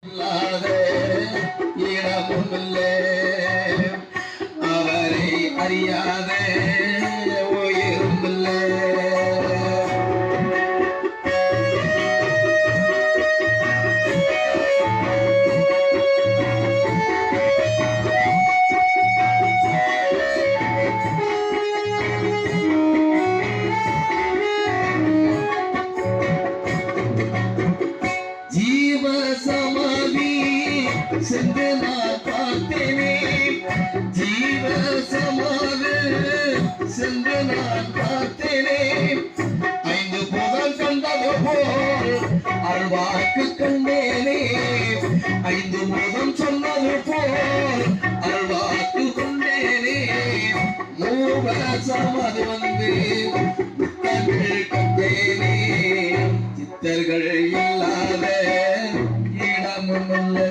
இல்லாத இடமுமில்லை, அவரை அறியாத உயிருமில்லை. ஜீவ சமாதி சென்று நான் பார்த்தேனே, ஜீவ சமாதி சென்று நான் பார்த்தேனே. 5 புகழ் கண்டது போல் அல்வாக்கு கண்டேனே, 5 முகம் சொன்னது போல் அல்வாக்கு கொண்டேனே. மூவ சமாதி வந்து புத்தர்கள் கண்டேனே, சித்தர்கள் இல்லாத இடமுமில்லை.